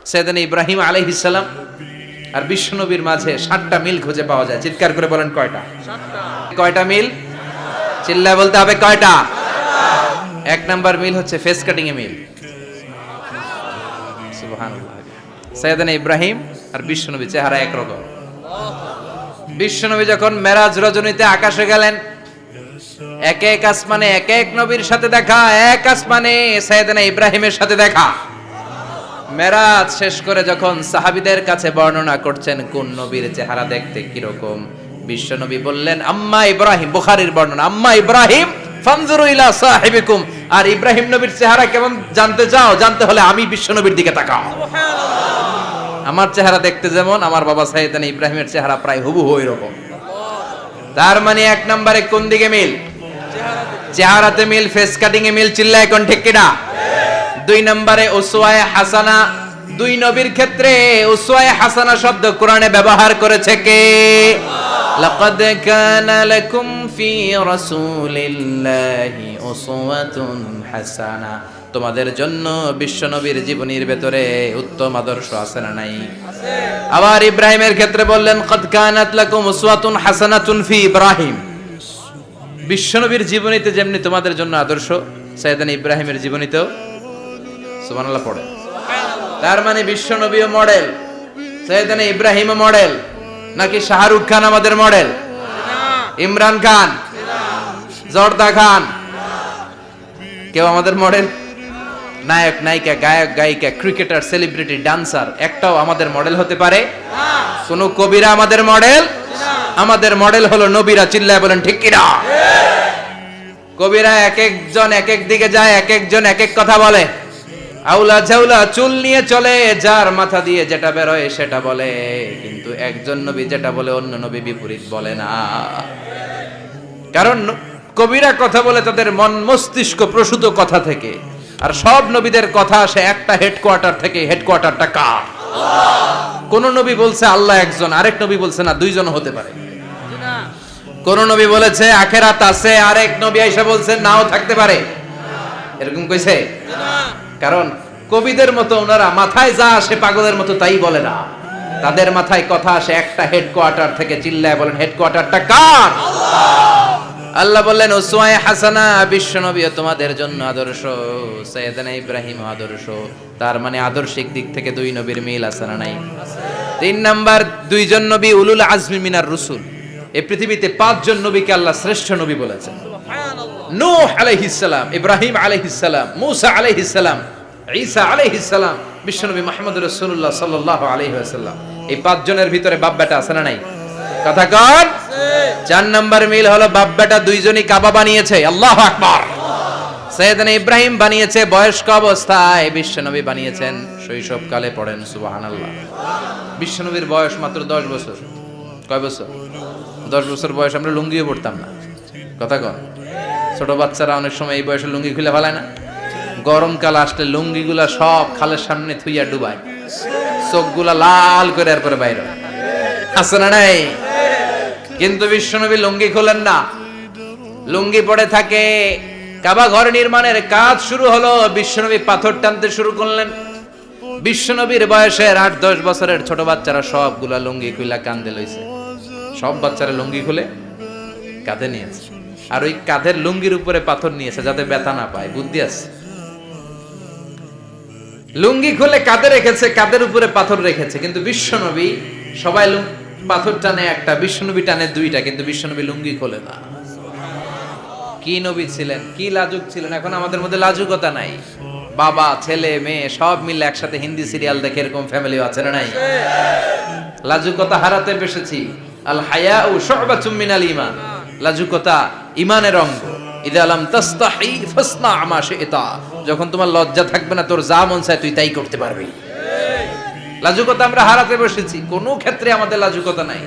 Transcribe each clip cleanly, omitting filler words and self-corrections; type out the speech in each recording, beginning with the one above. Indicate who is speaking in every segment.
Speaker 1: সাইয়েদনা ইব্রাহিম আলাইহিস সালাম আর বিশ্বনবীর মাঝে 7টা মিল খুঁজে পাওয়া যায়। চিৎকার করে বলেন কয়টা? 7টা। কয়টা মিল? চিল্লায় বলতে হবে কয়টা? এক নাম্বার মিল হচ্ছে ফেস কাটিং এ মিল। সুবহানাল্লাহ। সাইয়েদনা ইব্রাহিম আর বিশ্বনবী চেহারা একরকম। বিশ্বনবী যখন মেরাজ রজনীতে আকাশে গেলেন, এক এক আসমানে এক এক নবীর সাথে দেখা, এক আসমানে সাইয়েদনা ইব্রাহিমের সাথে দেখা। মেরাজ শেষ করে যখন সাহাবীদের কাছে বর্ণনা করছেন কোন নবীর চেহারা দেখতে কিরকম, বিশ্বনবী বললেন আম্মা ইব্রাহিম, বুখারীর বর্ণনা, আম্মা ইব্রাহিম ফানজুরু ইলা সাহিবিকুম। আর ইব্রাহিম নবীর চেহারা কেমন জানতে চাও? জানতে হলে আমি বিশ্বনবীর দিকে তাকাও। আমার চেহারা দেখতে যেমন, আমার বাবা সাইয়েদনা ইব্রাহিমের চেহারা প্রায় হুবহু ওইরকম। তার মানে এক নম্বরে কোন দিকে মিল? চেহারাতে মিল, ফেস কাটিং এ মিল। চিল্লায় কোন ঠিক কিনা? দুই নম্বরে উসওয়ায়ে হাসানা। দুই নবীর ক্ষেত্রে উসওয়ায়ে হাসানা শব্দ কোরআনে ব্যবহার করেছে কে? লাকাদ কানা লাকুম ফি রাসূলিল্লাহি উসওয়াতুন হাসানা। তোমাদের জন্য বিশ্বনবীর জীবনীর ভেতরে উত্তম আদর্শ আছে না নাই? আছে। আবার ইব্রাহিমের ক্ষেত্রে বললেন কাদ কানাত লাকুম উসওয়াতুন হাসানাতুন ফি ইব্রাহিম। বিশ্বনবীর জীবনীতে যেমনি তোমাদের জন্য আদর্শ, সাইয়েদনা ইব্রাহিমের জীবনীতেও সুবহানাল্লাহ পড়ে। তার মানে বিশ্বনবীও মডেল, সাইয়েদনা ইব্রাহিমও মডেল। নাকি শাহরুখ খান আমাদের মডেল? ইমরান খান, জর্দা খান, কেউ আমাদের মডেল? নায়ক নায়িকা, গায়ক গায়িকা, ক্রিকেটার, সেলিব্রিটি, ডান্সার একটাও আমাদের মডেল হতে পারে? কোন কবিরা আমাদের মডেল? আমাদের মডেল হলো নবীরা। চিল্লায় বলেন ঠিক কিনা? কবিরা এক একজন এক এক দিকে যায়, এক একজন এক এক কথা বলে। আউলা ঝাউলা চুল নিয়ে চলে, যার মাথা দিয়ে যেটা বের হয় সেটা বলে, কিন্তু একজন নবী যেটা বলে অন্য নবী বিপরীত বলে না। কারণ কবিরা কথা বলে তাদের মন মস্তিষ্ক প্রসূত কথা থেকে, আর সব নবীদের কথা আসে একটা হেডকোয়ার্টার থেকে। হেডকোয়ার্টারটা কার? কোন নবী বলছে আল্লাহ একজন, আরেক নবী বলছে না দুইজন হতে পারে। কোন নবী বলেছে আখিরাত আছে, আরেক নবী আয়েশা বলছে নাও থাকতে পারে। এরকম কইছে? কারণ কবিদের মতো ওনারা মাথায় যা আসে পাগলের মতো তাই বলে না। তাদের মাথায় কথা আসে একটা হেডকোয়ার্টার থেকে। চিল্লায় বলেন হেডকোয়ার্টারটা কার? আল্লাহ বললেন উসওয়ায়ে হাসানা, বিশ্বনবী তোমাদের জন্য আদর্শ, সাইয়েদনা ইব্রাহিম আদর্শ। তার মানে আদর্শিক দিক থেকে দুই নবীর মিল আছে না নাই? তিন নাম্বার, দুইজন নবী উলুল আজমি মিনার রাসূল। এই পৃথিবীতে 5 জন নবীকে আল্লাহ শ্রেষ্ঠ নবী বলেছেন। নূহ আলাইহিস সালাম, ইব্রাহিম আলাইহিস সালাম, মূসা আলাইহিস সালাম, ঈসা আলাইহিস সালাম, বিশ্বনবী মুহাম্মদ রাসূলুল্লাহ সাল্লাল্লাহু আলাইহি ওয়াসাল্লাম। এই 5 জনের ভিতরে বাপ বেটা আছে না নাই? কথা কন। 4 নাম্বার মিল হলো বাপ বেটা দুইজনই কাবা বানিয়েছে। আল্লাহু আকবার। সাইয়েদনা ইব্রাহিম বানিয়েছে বয়স্ক অবস্থায়, বিশ্বনবী বানিয়েছেন শৈশবকালে। পড়েন সুবহানাল্লাহ। বিশ্বনবীর বয়স মাত্র 10 বছর। কয় বছর? 10 বছর বয়স আমরা লুঙ্গিও পরতাম না। কথা কন। ছোট বাচ্চারা অনেক সময় এই বয়সে লুঙ্গি খুলে ফেলায় না? গরমকাল আসলে লুঙ্গিগুলা সব খালের সামনে থুইয়া ডুবায়, চোখগুলা লাল করে এরপরে বাইরে আছে না নাই? কিন্তু বিশ্বনবী লুঙ্গি খোলেন না, লুঙ্গি পড়ে থাকে। কাবা ঘর নির্মাণের কাজ শুরু হলো, বিশ্বনবী পাথর টানতে শুরু করলেন। বিশ্বনবীর বয়সের 8-10 বছরের ছোট বাচ্চারা সবগুলা লুঙ্গি খুলে কাঁধে লইছে। সব বাচ্চারা লুঙ্গি খুলে কাঁধে নিয়েছে, আর ওই কাঁধের লুঙ্গির উপরে পাথর নিয়েছে যাতে ব্যথা না পায়। বুদ্ধি আছে। লুঙ্গি খুলে কাঁধে রেখেছে, কাঁধের উপরে পাথর রেখেছে। কিন্তু বিশ্বনবী, সবাই পাথর টানে একটা, বিশ্বনবী টানে 2টা, কিন্তু বিশ্বনবী লুঙ্গি খোলে না। কি নবী ছিলেন, কি লাজুক ছিলেন। এখন আমাদের মধ্যে লাজুকতা নাই। বাবা ছেলে মেয়ে সব মিলে একসাথে হিন্দি সিরিয়াল দেখে, এরকম ফ্যামিলিও আছে না নাই? লাজুকতা হারাতে বসেছি। আল হায়াউ শু'বাতুম মিনাল ঈমান। লাজুকতা ঈমানের অঙ্গ। ইযা লাম তাস্তাহি ফাসনা মা শি'তা। যখন তোমার লজ্জা থাকবে না, তোর যা মন চায় তুই তাই করতে পারবি। লাজুকতা আমরা হারাতে বসেছি, কোনো ক্ষেত্রে আমাদের লাজুকতা নাই।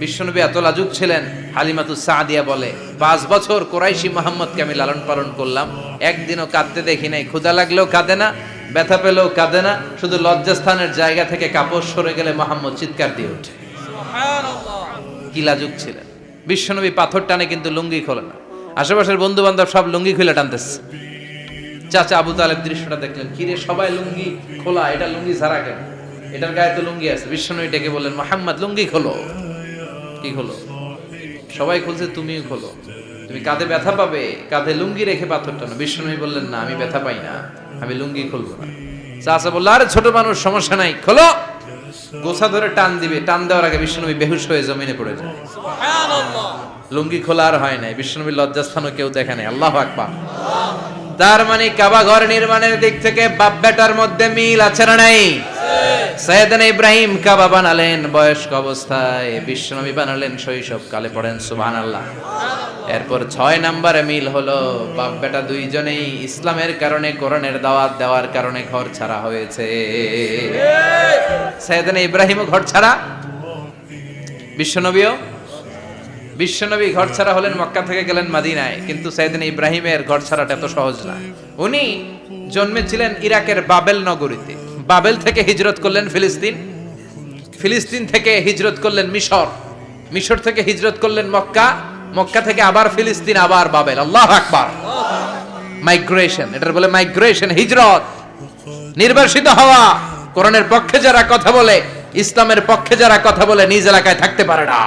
Speaker 1: বিশ্বনবী এত লাজুক ছিলেন, হালিমাতুস সাদিয়া বলে 5 বছর কুরাইশি মুহাম্মদকে আমি লালন পালন করলাম, একদিনও কাঁদতে দেখি নাই। ক্ষুধা লাগলেও কাঁদে না, ব্যথা পেলেও কাঁদে না। শুধু লজ্জাস্থানের জায়গা থেকে কাপড় সরে গেলে মুহাম্মদ চিৎকার দিয়ে ওঠে। সুবহানাল্লাহ। কি লাজুক ছিলেন। বিশ্বনবী পাথর টানে কিন্তু লুঙ্গি খোলে না। আশেপাশের বন্ধু বান্ধব সব লুঙ্গি খুলে টানতেছে। চাচা আবু তালেব দৃশ্যটা দেখলেন, কি রে সবাই লুঙ্গি খোলা, এটা লুঙ্গি ছাড়া কেন? এটার গায়ে তো লুঙ্গি আছে। বিশ্বনবী ডেকে বললেন, মুহাম্মদ লুঙ্গি খোলো। কি খোলো? সবাই খুলছে, তুমিও খোলো। তুমি কাঁধে ব্যথা পাবে, কাঁধে লুঙ্গি রেখে পাথর টানো। বিশ্বনবী বললেন, না আমি ব্যথা পাই না, আমি লুঙ্গি খুলবো না। চাচা বলল, আরে ছোট মানুষ, সমস্যা নাই, খোলো। গোছা ধরে টান দিবে, টান দেওয়ার আগে বিশ্বনবী বেহুশ হয়ে জমিনে পড়ে যায়। লুঙ্গি খোলা আর হয় নাই। বিশ্বনবীর লজ্জাস্থানও কেউ দেখে নাই। আল্লাহু আকবার। তার মানে কাবা ঘর নির্মাণের দিক থেকে বাপ বেটার মধ্যে মিল আছে না নাই? সাইয়েদনা ইব্রাহিম কাবা বানালেন বয়স্ক অবস্থায়, বিশ্বনবী বানালেন শৈশবকালে। পড়েন সুবহানাল্লাহ। এরপর 6 নম্বরে মিল হলো, বাপ বেটা দুইজনেই ইসলামের কারণে, কোরআনের দাওয়াত দেওয়ার কারণে ঘর ছাড়া হয়েছে। সাইয়েদনা ইব্রাহিমও ঘর ছাড়া, বিশ্বনবী ঘর ছাড়া হলেন, মক্কা থেকে গেলেন মদিনায়। কিন্তু সাইয়েদনা ইব্রাহিমের ঘর ছাড়াটা এত সহজ না। উনি জন্মেছিলেন ইরাকের বাবেল নগরীতে। বাবেল থেকে হিজরত করলেন ফিলিস্তিন, ফিলিস্তিন থেকে হিজরত করলেন মিশর, মিশর থেকে হিজরত করলেন মক্কা, মক্কা থেকে আবার ফিলিস্তিন, আবার বাবেল। আল্লাহু আকবার। মাইগ্রেশন, এটার বলে মাইগ্রেশন, হিজরত, নির্বাসিত হওয়া। কোরআনের পক্ষে যারা কথা বলে, ইসলামের পক্ষে যারা কথা বলে, নিজ এলাকায় থাকতে পারে না।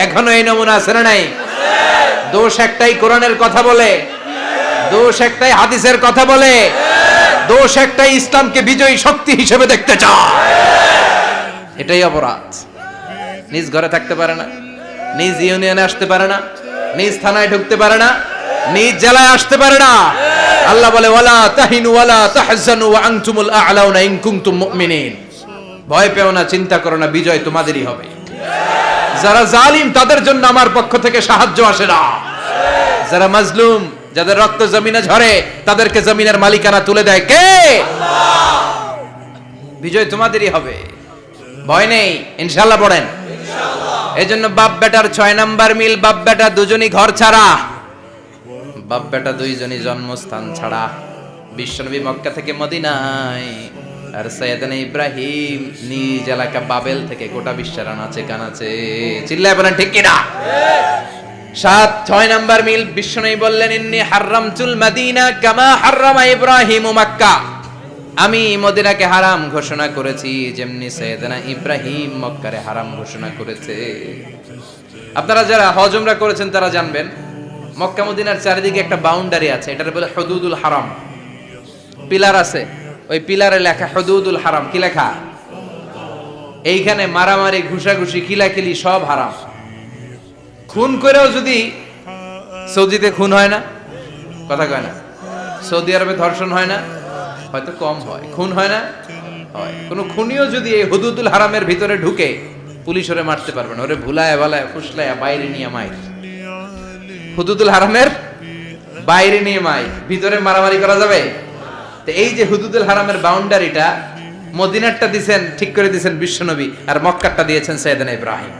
Speaker 1: এখনো এই নমুনা আছে না নাই? দোষ একটাই, কোরআনের কথা বলে। দোষ একটাই, হাদিসের কথা বলে। দোষ একটাই, ইসলামকে বিজয়ী শক্তি হিসেবে দেখতে চায়। এটাই অপরাধ। নিজ ঘরে থাকতে পারে না, নিজ ইউনিয়নে আসতে পারে না, নিজ থানায় ঢুকতে পারে না, নিজ জেলায় আসতে পারে না। আল্লাহ বলে, ওয়ালা তাহিনু ওয়ালা তাহজানু ওয়া আনতুমুল আ'লাউনা ইন কুনতুম মুমিনিন। ভয় পেও না, চিন্তা করো না, বিজয় তোমাদেরই হবে। যারা জালিম তাদের জন্য আমার পক্ষ থেকে সাহায্য আসে না। যারা মাজলুম, যাদের রক্ত জমিনে ঝরে, তাদেরকে জমিনের মালিকানা তুলে দেয় কে? আল্লাহ। বিজয় তোমাদেরই হবে, ভয় নেই, ইনশাআল্লাহ। পড়েন ইনশাআল্লাহ। এজন্য বাপ বেটার 6 নাম্বার মিল, বাপ বেটা দুজনই ঘর ছাড়া, বাপ বেটা দুইজনই জন্মস্থান ছাড়া। বিশ্বনবী মক্কা থেকে মদিনায়, আর সাইয়েদনা ইব্রাহিম নিজ এলাকা বাবেল থেকে গোটা বিশ্বের আনাচে কানাচে। চিল্লায় বলেন ঠিক কিনা? 6 নাম্বার মিল, বিশ্বনবী বললেন, ইন্নী হারামতুল মাদিনা কামা হারামা ইব্রাহিম মক্কা। আমি মদিনাকে হারাম ঘোষণা করেছি, যেমনি সাইয়েদনা ইব্রাহিম মক্কারে হারাম ঘোষণা করেছে। আপনারা যারা হজ উমরা করেছেন তারা জানবেন, মক্কা মদিনার চারিদিকে একটা বাউন্ডারি আছে, এটার বলে হুদুদুল হারাম। পিলার আছে, ওই পিলারে লেখা হুদুদুল হারাম। কি লেখা? এইখানে মারামারি, ঘুষাঘুষি, কিলাকিলি সব হারাম। খুন করেও যদি, সৌদিতে খুন হয় না, কথা কয় না? সৌদি আরবে ধর্ষণ হয় না, হয়তো কম হয়, খুন হয় না, হয়। কোন খুনিও যদি এই হুদুদুল হারামের ভিতরে ঢুকে, পুলিশ ওরে মারতে পারবে না। ওরে ভুলায় ভালায় ফুসলায় বাইরে নিয়ে মাইর। হুদুদুল হারামের বাইরে নিয়ে মাইর, ভিতরে মারামারি করা যাবে? তো এই যে হুদুদুল হারামের বাউন্ডারিটা, মদিনারটা দিয়েছেন, ঠিক করে দিয়েছেন বিশ্বনবী, আর মক্কারটা দিয়েছেন সাইয়েদনা ইব্রাহিম।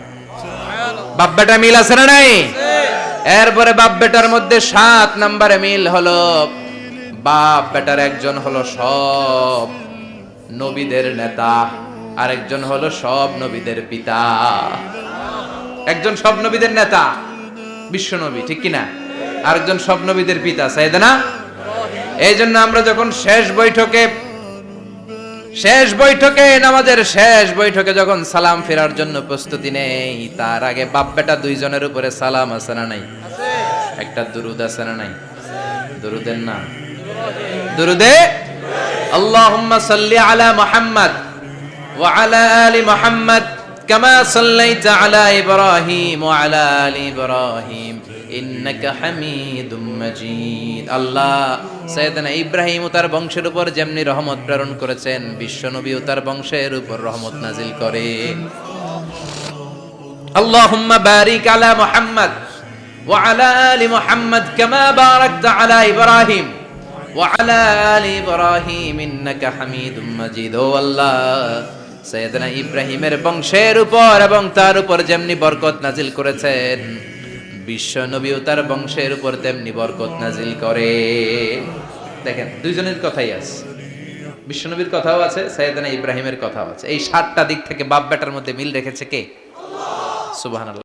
Speaker 1: বাপ বেটা মিল আছে না নাই? এরপরে বাপ বেটার মধ্যে 7 নম্বরে মিল হলো, বাপ বেটার একজন হলো সব নবীদের নেতা, আর একজন হলো সব নবীদের পিতা। একজন সব নবীদের নেতা বিশ্বনবী, ঠিক কিনা? আরেকজন সব নবীদের পিতা সাইয়েদনা। এই জন্য আমরা যখন শেষ বৈঠকে নামাজের শেষ বৈঠকে যখন সালাম ফেরার জন্য প্রস্তুতি নেই, তার আগে বাপ বেটা দুইজনের উপরে সালাম আছে না নাই? একটা দুরুদ আছে না নাই? দুরুদের নাম দুরুদে আল্লাহুম্মা সাল্লি আলা মুহাম্মদ ওয়া আলা আলি মুহাম্মদ কামা সাল্লাইতা আলা ইব্রাহিম ওয়া আলা আলি ইব্রাহিম ইন্নাকা হামিদুম মাজিদ। আল্লাহ সাইয়েদনা ইব্রাহিম ও তার বংশের উপর যেমনি রহমত প্রেরণ করেছেন, বিশ্বনবী ও তার বংশের উপর রহমত নাজিল করেন। আল্লাহুম্মা বারিক আলা মুহাম্মদ ওয়া আলা আলি মুহাম্মদ কামা বারাকতা আলা ইব্রাহিম ওয়া আলা আলি ইব্রাহিম ইন্নাকা হামিদুম মাজিদ। ও আল্লাহ, সাইয়েদনা ইব্রাহিমের বংশের উপর এবং তার উপর যেমনি বরকত নাজিল করেছেন, বিশ্ব নবী ও তার বংশের উপর তেমনি বরকত নাজিল করে। দেখেন, দুইজনের কথাই আছে, বিশ্ব নবীর কথাও আছে, সাইয়েদনা ইব্রাহিমের কথাও আছে। এই 7টা দিক থেকে বাপ বেটার মধ্যে মিল রেখেছে কে? আল্লাহ। সুবহানাল্লাহ।